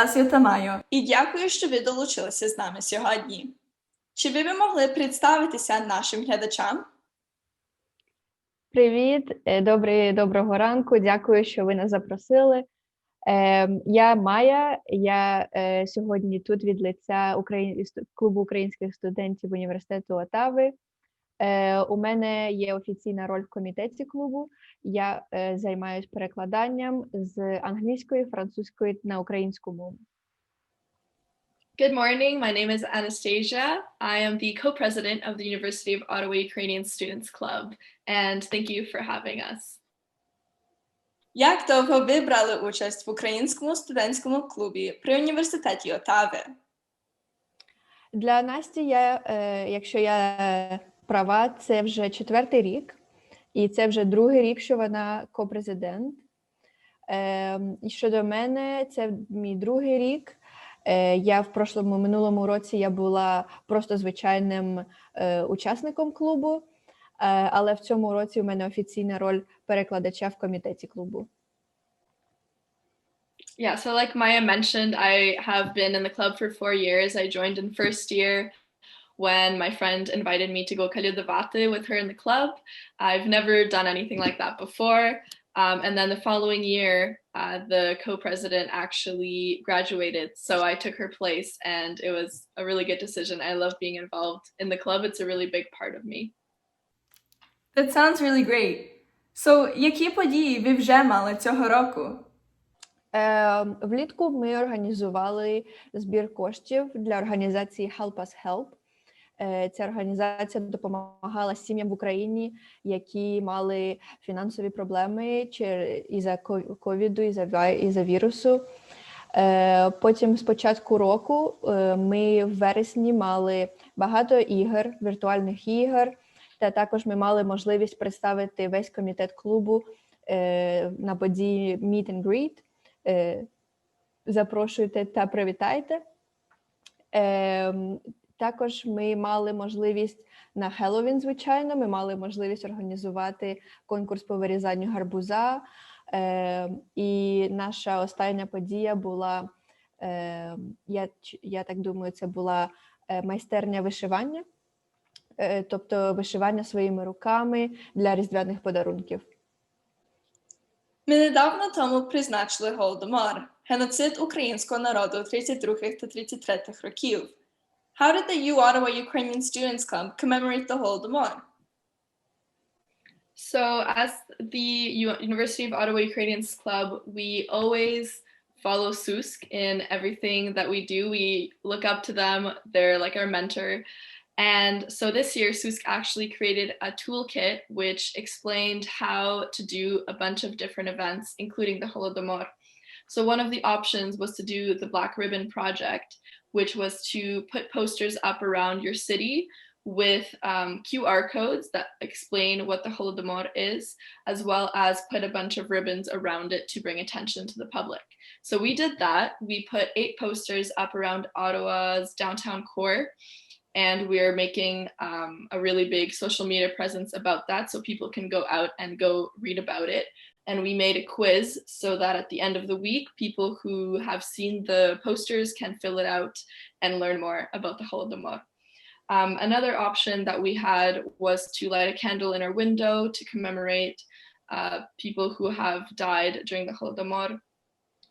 вас я Тамайо. І дякую, що ви долучилися з нами сьогодні. Чи ви б могли представитися нашим глядачам? Привіт, доброго ранку. Дякую, що ви нас запросили. Я Майя. Я сьогодні тут від лиця клубу українських студентів університету Отави. У мене є офіційна роль в комітеті клубу. Я займаюся перекладанням з англійської, французької на українську мову. Good morning, my name is Anastasia. I am the co-president of the University of Ottawa Ukrainian Students Club, and thank you for having us. Як довго ви брали участь в українському студентському клубі при університеті Отави? Для Насті, якщо я права, це вже 4-й рік, і це вже 2-й рік, що вона ко-президент. І щодо мене, це мій 2-й рік. Я в минулому році я була просто звичайним учасником клубу, але в цьому році у мене офіційна роль перекладача в комітеті клубу. Yeah, so like Maya mentioned, I have been in the club for 4 years. I joined in first year when my friend invited me to go kaludavate with her in the club. I've never done anything like that before. And then the following year, the co-president actually graduated, so I took her place, and it was a really good decision. I love being involved in the club. It's a really big part of me. That sounds really great. So, які події ви вже мали цього року? Влітку ми організували збір коштів для організації Help Us Help. Ця організація допомагала сім'ям в Україні, які мали фінансові проблеми із-за ковіду, із-за вірусу. Потім з початку року ми в вересні мали багато ігор, віртуальних ігор, та також ми мали можливість представити весь комітет клубу на події Meet and Greet. Запрошуйте та привітайте. Також ми мали можливість на Хеллоуін, звичайно, ми мали можливість організувати конкурс по вирізанню гарбуза. І наша остання подія була, я так думаю, це була майстерня вишивання, тобто вишивання своїми руками для різдвяних подарунків. Ми недавно тому призначили Голодомор – геноцид українського народу 32-х та 33-х років. How did the Ottawa Ukrainian Students Club commemorate the Holodemour? So as the University of Ottawa Ukrainians Club, we always follow SUSK in everything that we do. We look up to them. They're like our mentor. And so this year, SUSK actually created a toolkit which explained how to do a bunch of different events, including the Holodomor. So one of the options was to do the Black Ribbon Project, which was to put posters up around your city with QR codes that explain what the Holodomor is, as well as put a bunch of ribbons around it to bring attention to the public. So we did that. We put 8 posters up around Ottawa's downtown core, and we're making a really big social media presence about that so people can go out and go read about it. And we made a quiz so that at the end of the week, people who have seen the posters can fill it out and learn more about the Holodomor. Another option that we had was to light a candle in our window to commemorate people who have died during the Holodomor.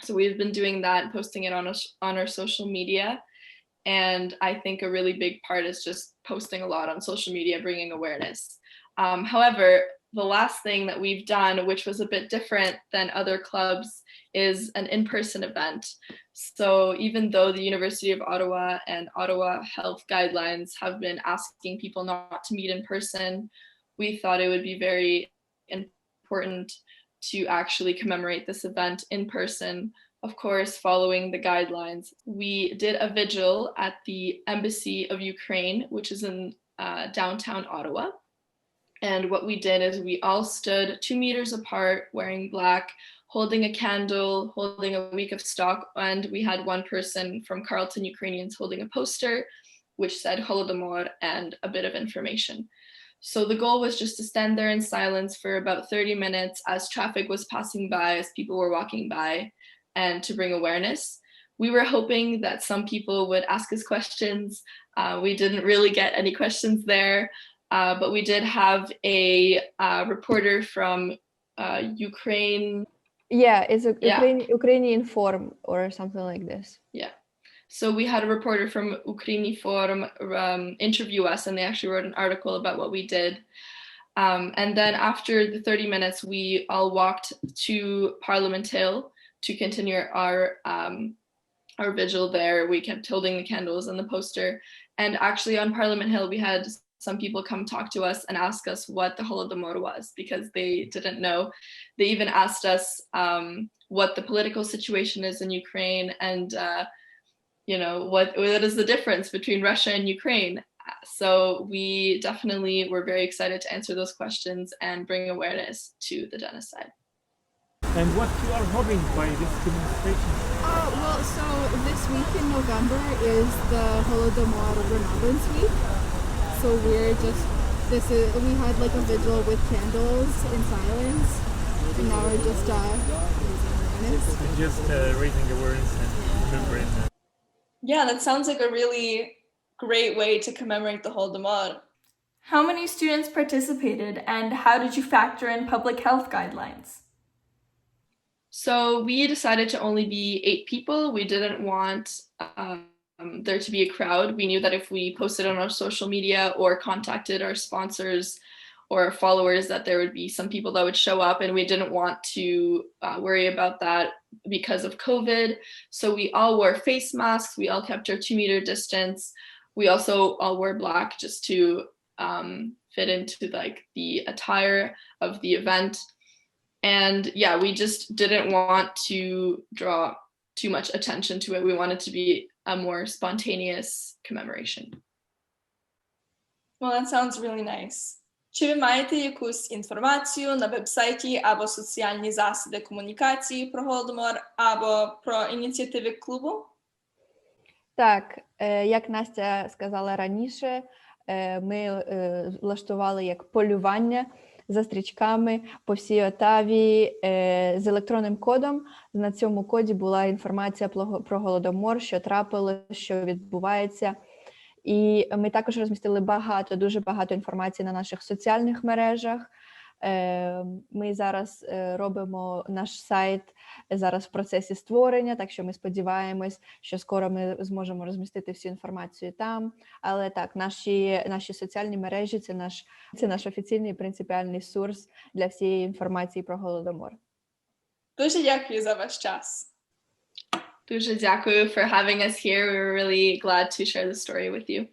So we've been doing that and posting it on our social media. And I think a really big part is just posting a lot on social media, bringing awareness. However, the last thing that we've done, which was a bit different than other clubs, is an in-person event. So even though the University of Ottawa and Ottawa health guidelines have been asking people not to meet in person, we thought it would be very important to actually commemorate this event in person, of course, following the guidelines. We did a vigil at the Embassy of Ukraine, which is in downtown Ottawa. And what we did is we all stood 2 meters apart, wearing black, holding a candle, holding a week of stock. And we had one person from Carleton Ukrainians holding a poster, which said Holodomor and a bit of information. So the goal was just to stand there in silence for about 30 minutes as traffic was passing by, as people were walking by, and to bring awareness. we were hoping that some people would ask us questions. We didn't really get any questions there, but we did have a reporter from Ukraine. Yeah, it's a Yeah. Ukrainian forum or something like this. Yeah. So we had a reporter from Ukrainian interview us, and they actually wrote an article about what we did. And then after the 30 minutes, we all walked to Parliament Hill to continue our vigil there. We kept holding the candles and the poster. And actually on Parliament Hill, we had some people come talk to us and ask us what the holodemour was, because they didn't know. They even asked us what the political situation is in Ukraine, and what is the difference between Russia and Ukraine. So we definitely were very excited to answer those questions and bring awareness to the genocide. And what you are hoping by this demonstration? Well, so this week in November is the Holodemour Remembrance Week. So we had like a vigil with candles in silence, and now we're just Raising awareness and remembering. Yeah, that sounds like a really great way to commemorate the Holodemour. How many students participated, and how did you factor in public health guidelines? So we decided to only be 8 people. We didn't want there to be a crowd. We knew that if we posted on our social media or contacted our sponsors or followers, that there would be some people that would show up, and we didn't want to worry about that because of COVID. So we all wore face masks. We all kept our 2-meter distance. We also all wore black just to fit into like the attire of the event. And yeah, we just didn't want to draw too much attention to it. We wanted to be a more spontaneous commemoration. Well, that sounds really nice. Чи ви маєте якусь інформацію на веб-сайті або соціальні засоби комунікації про Голодомор, або про ініціативи клубу? Так, як Настя сказала раніше, ми влаштували як полювання за стрічками по всій Отаві з електронним кодом. На цьому коді була інформація про Голодомор, що трапилося, що відбувається. І ми також розмістили дуже багато інформації на наших соціальних мережах. Ми зараз робимо наш сайт зараз в процесі створення, так що ми сподіваємось, що скоро ми зможемо розмістити всю інформацію там. Але так, наші соціальні мережі – це наш офіційний принципіальний ресурс для всієї інформації про Голодомор. Дуже дякую за ваш час. Дуже дякую for having us here. We were really glad to share the story with you.